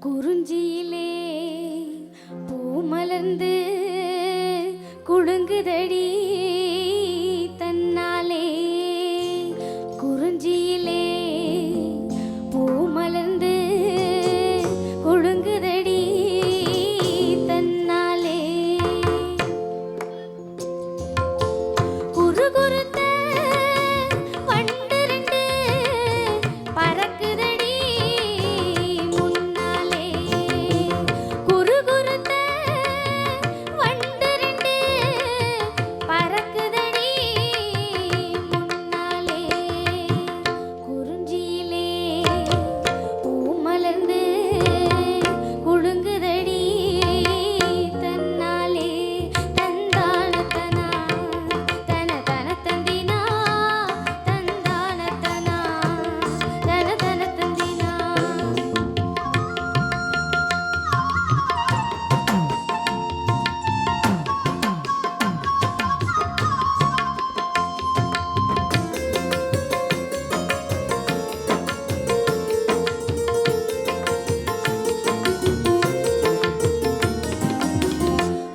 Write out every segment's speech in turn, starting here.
குறிஞ்சியிலே பூ மலர்ந்து குலுங்குதடி தன்னாலே. குறிஞ்சியிலே பூ மலர்ந்து குலுங்குதடி தன்னாலே. குறுகுறுத்த வண்டிரண்டு பறக்குதடி முன்னாலே. குறுகுறுத்த வண்டிரண்டு பறக்குதடி முன்னாலே. குறிஞ்சியிலே பூ மலர்ந்து குலுங்குதடி தன்னாலே. தந்தானத்தனா தன தன தந்தினா தந்தானத்தனா தன தன தந்தினா.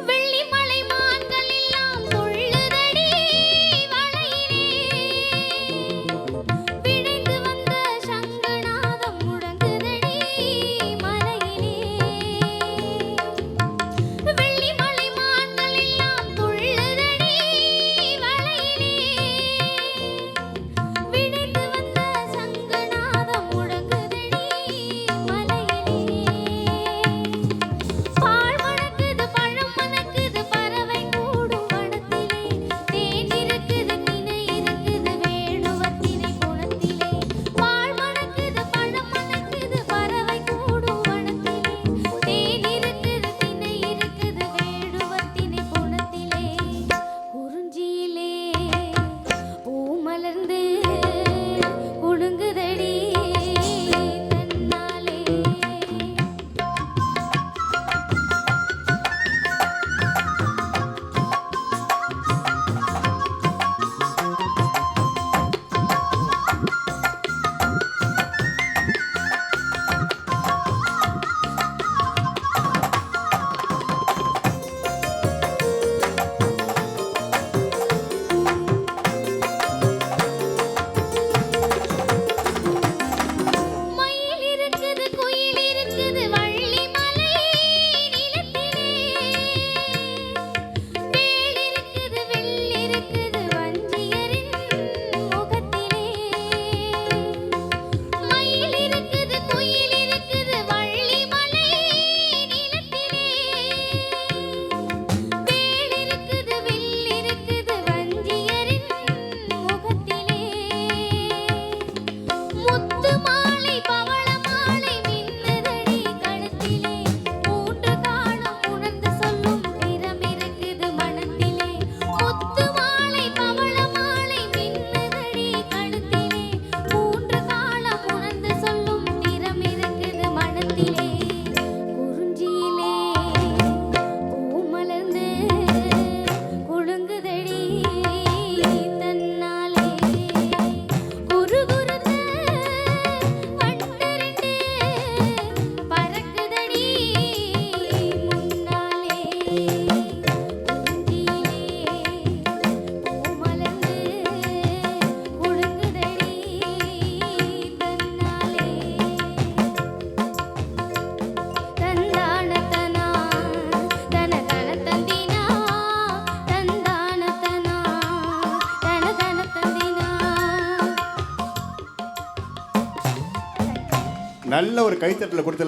வெள்ளிமலை மான்கள் எல்லாம் துள்ளுதடி வளையிலே. விடைந்து வந்த சங்கநாதம் முழங்குதடி மலையிலே. வெள்ளிமலை மான்கள் எல்லாம் துள்ளுதடி வளையிலே. விடைந்து வந்த சங்கநாதம் முழங்குதடி மலையிலே. பால் மணக்குது பழம் மணக்குது பறவை கூடும் வனத்திலே. தேன் இருக்குது தினை இருக்குது வேணுவத்தினை குணத்திலே. பால் மணக்குது பழம் மணக்குது பறவை கூடும் வனத்திலே. தேன் இருக்குது தினை இருக்குது வேணுவத்தினை குணத்திலே. குறிஞ்சியிலே பூ மலர்ந்து குலுங்குதடி தன்னாலே. மயில் இருக்குது குயில் இருக்குது வள்ளிமலை நிலத்திலே. வேல் இருக்குது வில் இருக்குது வஞ்சியரின் முகத்திலே. மயில் இருக்குது குயில் இருக்குது வள்ளிமலை நிலத்திலே. வேல் இருக்குது வில் இருக்குது வஞ்சியரின் முகத்திலே. முத்து மாலை பவள மாலை மின்னுதடி கழுத்திலே. மூன்று காலம் உணர்ந்து சொல்லும் திறம் இருக்குது மனத்திலே. முத்து மாலை பவள மாலை மின்னுதடி கழுத்திலே. மூன்று காலம் உணர்ந்து சொல்லும் திறம் இருக்குது மனத்திலே. குறிஞ்சியிலே பூ மலர்ந்து குலுங்குதடி தன்னாலே. குறுகுறுத்த வண்டிரண்டு பறக்குதடி முன்னாலே. குறிஞ்சியிலே பூ மலர்ந்து குலுங்குதடி தன்னாலே. தந்தானத்தனா தன தன தந்தினா தந்தானத்தனா தன தன தந்தினா. நல்ல ஒரு கைத்தட்டல கொடுத்து